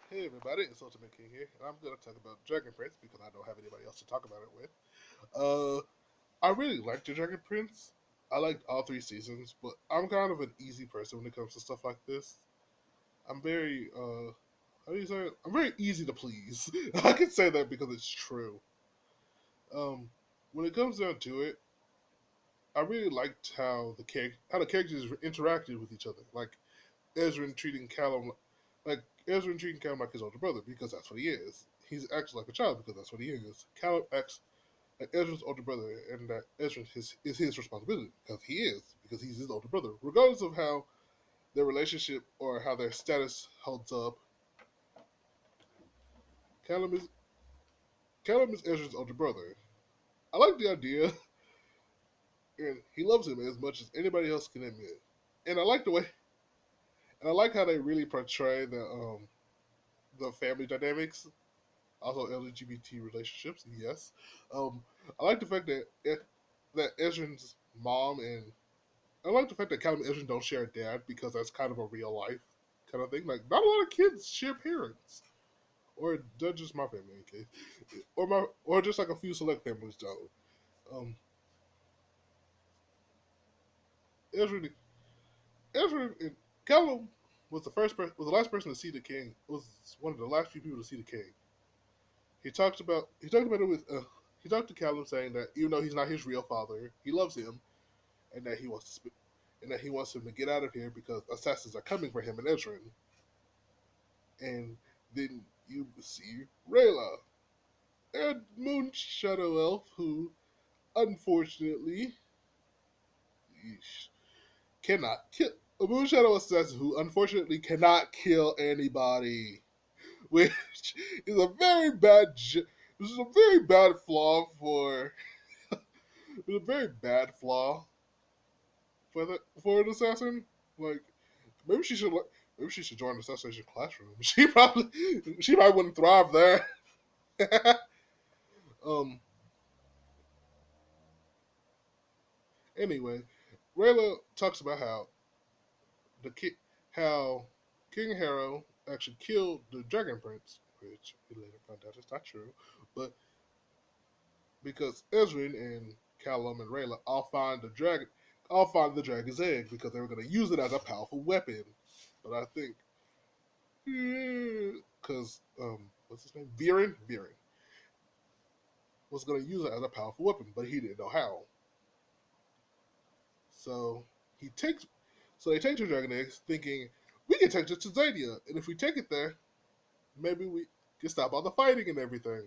Hey everybody, it's Ultimate King here, and I'm going to talk about Dragon Prince because I don't have anybody else to talk about it with. Uh, I really liked the Dragon Prince. I liked all three seasons, but I'm kind of an easy person when it comes to stuff like this. I'm very, how do you say it? I'm very easy to please. I can say that because it's true. Um, when it comes down to it, I really liked how the characters interacted with each other. Like Ezra treating Callum like like his older brother because that's what he is. He's acts like a child because that's what he is. Callum acts like Ezra's older brother, and that Ezra is his responsibility because he's his older brother. Regardless of how their relationship or how their status holds up, Callum is Callum is Ezra's older brother. I like the idea, and he loves him as much as anybody else can admit. And I like the way, and I like how they really portray the family dynamics, also LGBT relationships. Yes, um, I like the fact that Ezra's mom and I like the fact that Callum and Ezra don't share a dad because that's kind of a real life kind of thing. Like not a lot of kids share parents, or that's just my family, in case, or just like a few select families don't. Um, Ezra, Ezra and Callum was the last person to see the king. Was one of the last few people to see the king. He talked about it with he talked to Callum saying that even though he's not his real father, he loves him and that he wants him to get out of here because assassins are coming for him and Ezra. And then you see Rayla, a moon shadow elf who unfortunately cannot kill a moon shadow assassin who unfortunately cannot kill anybody, which is a very bad. This is a very bad flaw for. It's a very bad flaw for an assassin. Like maybe she should maybe she should join the assassination classroom. She probably wouldn't thrive there. um. Anyway, Rayla talks about the ki- how King Harrow actually killed the Dragon Prince, which we later found out is not true, but because Ezrin and Callum and Rayla all find the dragon's egg because they were going to use it as a powerful weapon. But I think because what's his name, Viren was going to use it as a powerful weapon, but he didn't know how. So he takes so they take the dragon eggs, thinking we can take it to Zadia, and if we take it there, maybe we can stop all the fighting and everything.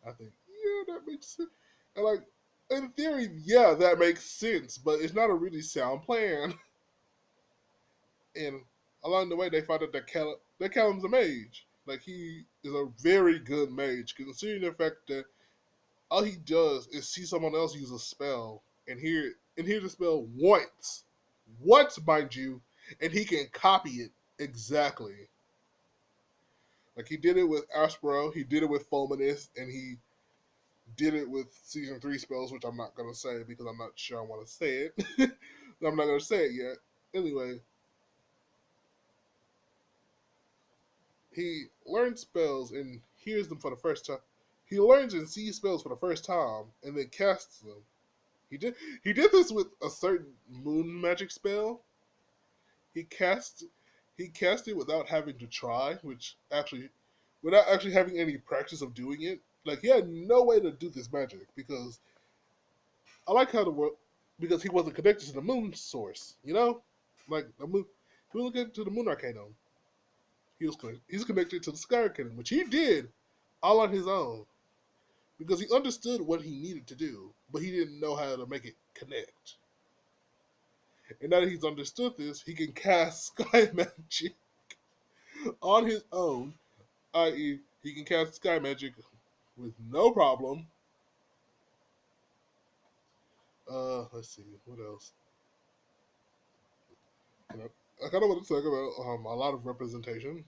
I think, yeah, that makes sense. And like, in theory, yeah, that makes sense, but it's not a really sound plan. And along the way, they find out that Callum's a mage. Like, he is a very good mage, considering the fact that all he does is see someone else use a spell and hear the spell once, mind you, and he can copy it exactly. Like he did it with Aspero, he did it with Fulminus, and he did it with season three spells, which I'm not gonna say because I'm not sure I want to say it. I'm not gonna say it yet. Anyway, he learns spells and hears them for the first time. He learns and sees spells for the first time and then casts them. He did this with a certain moon magic spell. He cast he cast it without having to try, which actually without actually having any practice of doing it. Like he had no way to do this magic because I like how the world because he wasn't connected to the moon source, like the moon. He was connected to the moon arcanum. He's connected to the sky arcanum, which he did all on his own because he understood what he needed to do, but he didn't know how to make it connect. And now that he's understood this, he can cast sky magic on his own, i.e., he can cast sky magic with no problem. Let's see what else. You know, I kind of want to talk about a lot of representation,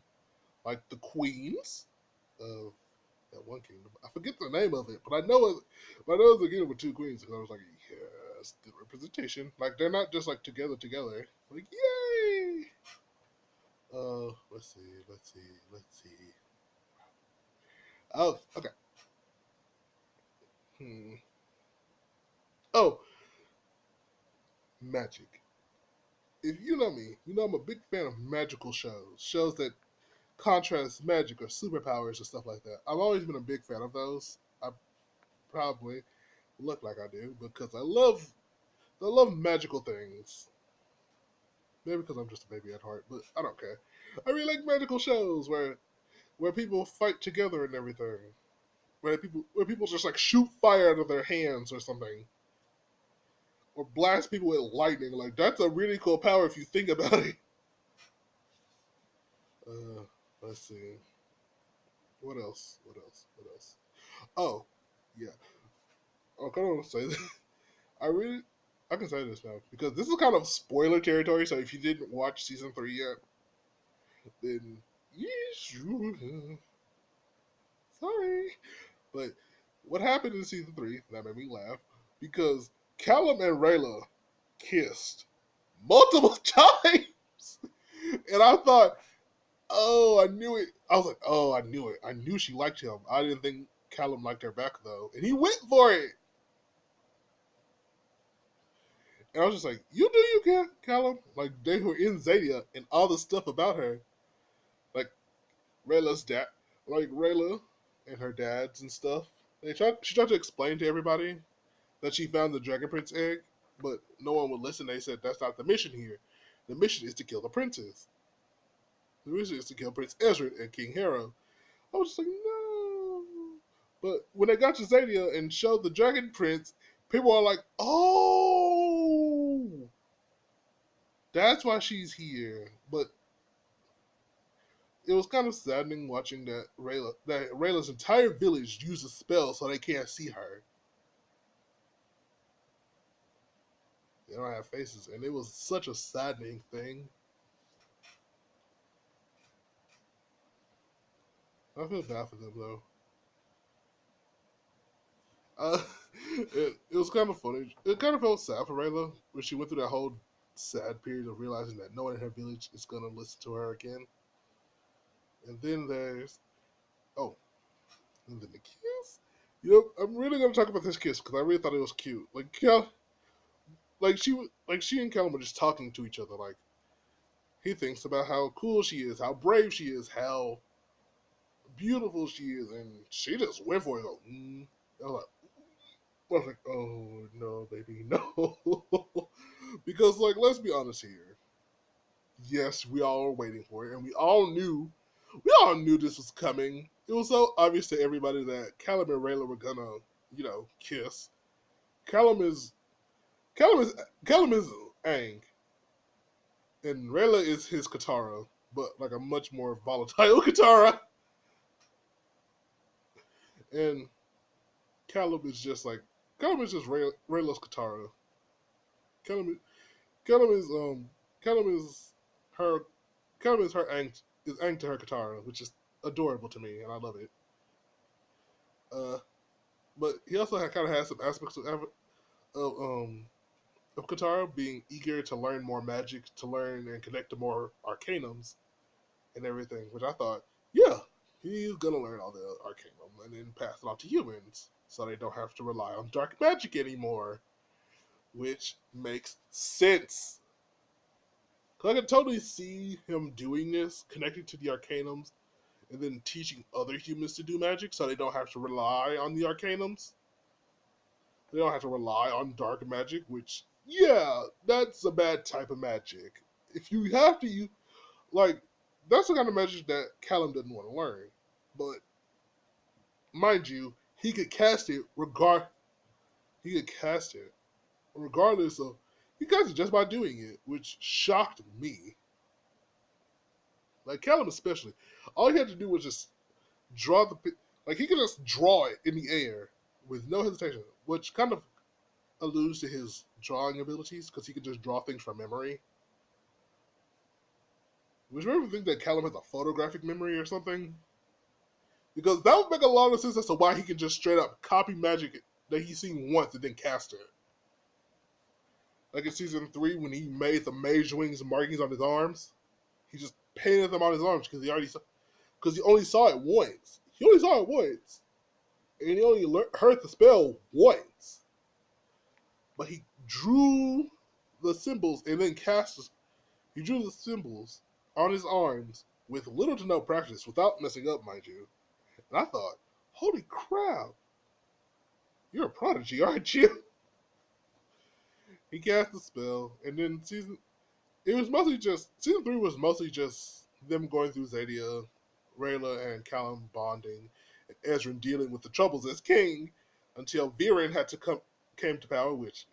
like the queens of that one kingdom. I forget the name of it, but I know it's a kingdom with two queens. Because I was like, yes, good representation. Like they're not just like together. Like yay! let's see. Oh, okay. Hmm. Oh, magic. If you know me, you know I'm a big fan of magical shows. Shows that contrast magic or superpowers or stuff like that. I've always been a big fan of those. I probably look like I do because I love magical things. Maybe because I'm just a baby at heart, but I don't care. I really like magical shows where people fight together and everything. Where people just like shoot fire out of their hands or something, or blast people with lightning. Like that's a really cool power if you think about it. Uh, let's see. What else? What else? What else? Oh, yeah. I kind of want to say that. I really, I can say this now because this is kind of spoiler territory. So if you didn't watch season 3 yet, then yes, sorry. But what happened in season 3 that made me laugh because Callum and Rayla kissed multiple times, and I thought, oh, I knew it. I was like, oh, I knew it. I knew she liked him. I didn't think Callum liked her back though, and he went for it. And I was just like, you do you, Callum? Like they were in Zadia and all the stuff about her, like Rayla's dad, like Rayla and her dads and stuff. She tried to explain to everybody that she found the Dragon Prince egg, but no one would listen. They said that's not the mission here. The mission is to kill the princess. The mission is to kill Prince Ezra and King Harrow. I was just like, no. But when they got to Zadia and showed the Dragon Prince, people are like, oh, that's why she's here. But it was kind of saddening watching that Rayla's entire village used a spell so they can't see her. They don't have faces, and it was such a saddening thing. I feel bad for them though. Uh, it was kind of funny. It kind of felt sad for Rayla when she went through that whole sad period of realizing that no one in her village is gonna listen to her again. And then there's oh, and then the kiss. You know, I'm really gonna talk about this kiss because I really thought it was cute. Like she and Callum were just talking to each other. Like he thinks about how cool she is, how brave she is, how beautiful she is, and she just went for it. Go, I was like, oh no, baby, no, because like let's be honest here. Yes, we all were waiting for it, and we all knew this was coming. It was so obvious to everybody that Callum and Rayla were gonna, kiss. Callum is Callum is Aang, and Rayla is his Katara, but like a much more volatile Katara. And Callum is just like Callum is just Rayla's Katara. Callum, Callum is Callum is her Callum is her Aang to her Katara, which is adorable to me, and I love it. Uh, but he also kind of has some aspects of of Katara being eager to learn more magic, to learn and connect to more arcanums and everything, which I thought, yeah, he's gonna learn all the arcanum and then pass it on to humans, so they don't have to rely on dark magic anymore, which makes sense. Cause I can totally see him doing this, connecting to the arcanums, and then teaching other humans to do magic, so they don't have to rely on the arcanums. They don't have to rely on dark magic, which, yeah, that's a bad type of magic. If you have to use, like, that's the kind of magic that Callum didn't want to learn. But mind you, he could cast it he could cast it regardless of he cast it just by doing it, which shocked me. Like Callum especially. All he had to do was just draw like he could just draw it in the air with no hesitation, which kind of alludes to his drawing abilities because he could just draw things from memory. Which made me think that Callum has a photographic memory or something. Because that would make a lot of sense as to why he can just straight up copy magic that he's seen once and then cast it. Like in season 3 when he made the mage wings markings on his arms, he just painted them on his arms because he only saw it once. He only saw it once, and he only heard the spell once. But he drew the symbols and then cast. He drew the symbols on his arms with little to no practice, without messing up, mind you. And I thought, holy crap, you're a prodigy, aren't you? He cast the spell, and then season 3 was mostly just them going through Zadia, Rayla and Callum bonding, and Ezra dealing with the troubles as king, until Viren came to power, which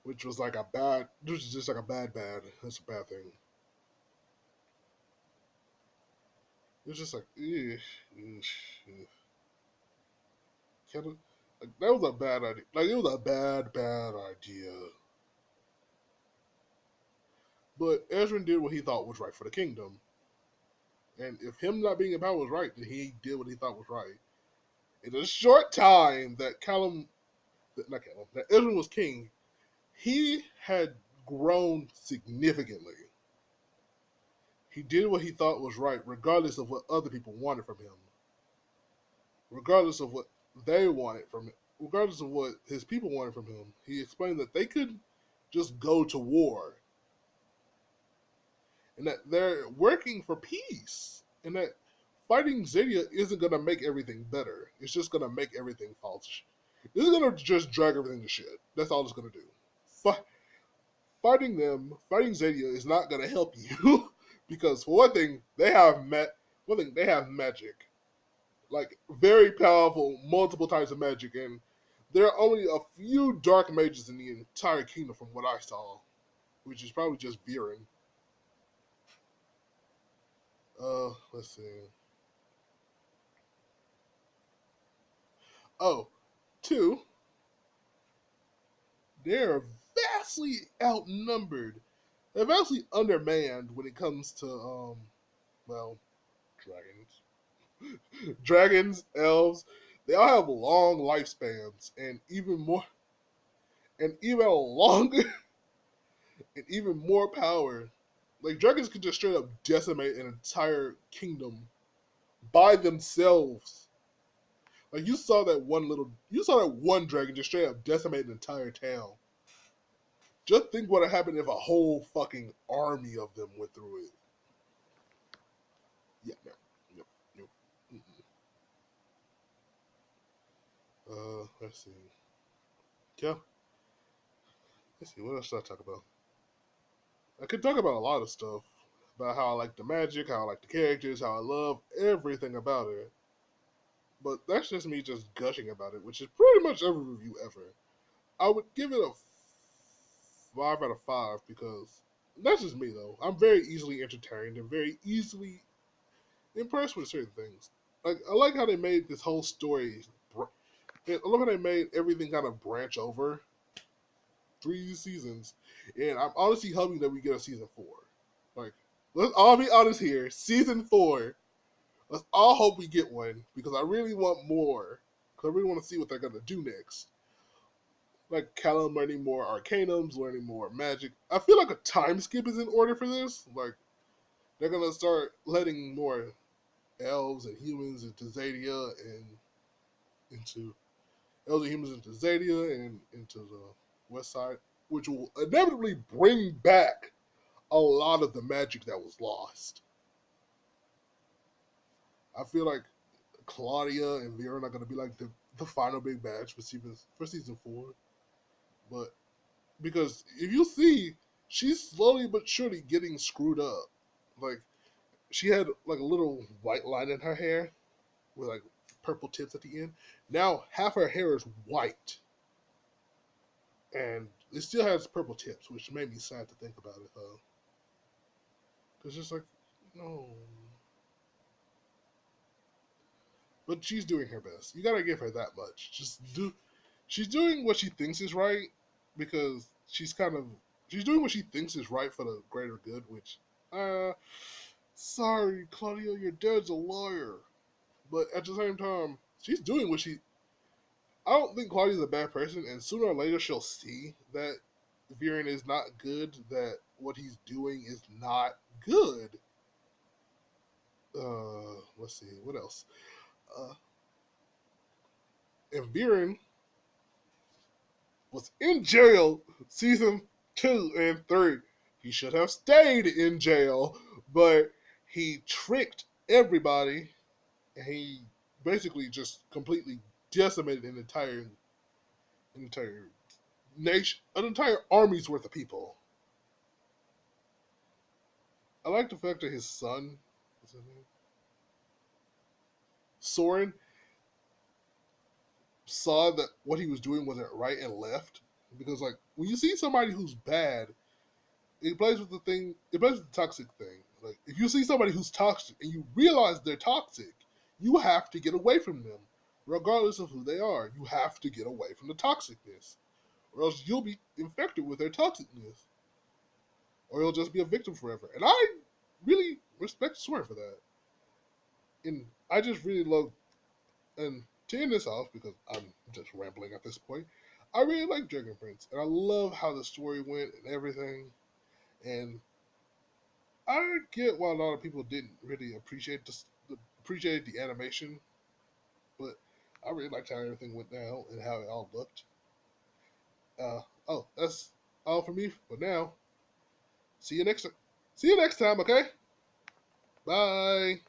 was just like a bad. That's a bad thing. It was just like, like, that was a bad idea. Like, it was a bad idea. But Ezra did what he thought was right for the kingdom. And if him not being in power was right, then he did what he thought was right. In a short time that Ezra was king, he had grown significantly. He did what he thought was right, regardless of what other people wanted from him, regardless of what they wanted from him, regardless of what his people wanted from him. He explained that they could just go to war, and that they're working for peace, and that fighting Zadia isn't gonna make everything better. It's just gonna make everything fall to shit. It's gonna just drag everything to shit. That's all it's gonna do. Fighting Zadia is not gonna help you because for one thing they have magic, like very powerful, multiple types of magic, and there are only a few dark mages in the entire kingdom from what I saw, which is probably just Viren. Let's see. Oh, two, they're vastly outnumbered. They're vastly undermanned when it comes to well, dragons. Dragons, elves, they all have long lifespans and even longer and even more power. Like dragons could just straight up decimate an entire kingdom by themselves. Like you saw that one dragon just straight up decimate an entire town. Just think what would happen if a whole fucking army of them went through it. Yeah, no, no, no. Let's see. Yeah, let's see. What else should I talk about? I could talk about a lot of stuff about how I like the magic, how I like the characters, how I love everything about it. But that's just me just gushing about it, which is pretty much every review ever. I would give it a 5 out of 5 because that's just me though. I'm very easily entertained and very easily impressed with certain things. Like I like how they made this whole story. I love how they made everything kind of branch over 3 seasons, and I'm honestly hoping that we get a season 4. Like, let's all be honest here. Season 4. Let's all hope we get one because I really want more. Because I really want to see what they're gonna do next. Like Callum learning more Arcanums, learning more magic. I feel like a time skip is in order for this. Like they're gonna start letting more elves and humans into Zadia and into elves and humans into Zadia and into the West Side, which will inevitably bring back a lot of the magic that was lost. I feel like Claudia and Vera are going to be like the final big batch for season 4. But because if you see, she's slowly but surely getting screwed up. Like she had like a little white line in her hair with like purple tips at the end. Now half her hair is white, and it still has purple tips, which made me sad to think about it though. Because it's like, no. But she's doing her best. You gotta give her that much. She's doing what she thinks is right because she's doing what she thinks is right for the greater good. Which, sorry, Claudia, your dad's a lawyer, but at the same time, she's doing what she. I don't think Claudia's a bad person, and sooner or later she'll see that Viren is not good, that what he's doing is not good. Let's see, what else? Uh, and Viren was in jail season 2 and 3. He should have stayed in jail, but he tricked everybody, and he basically just completely decimated an entire nation, an entire army's worth of people. I like the fact that his son, what's his name, Soren, saw that what he was doing wasn't right and left. Because like when you see somebody who's bad, it plays with the thing. It plays with the toxic thing. Like if you see somebody who's toxic and you realize they're toxic, you have to get away from them, regardless of who they are. You have to get away from the toxicness, or else you'll be infected with their toxicness, or you'll just be a victim forever. And I really respect Soren for that. And I just really love. And to end this off, because I'm just rambling at this point, I really like Dragon Prince, and I love how the story went and everything. And I get why a lot of people didn't really appreciate the animation, but I really liked how everything went down and how it all looked. Oh, that's all for me for now. See you next time. See you next time. Okay. Bye.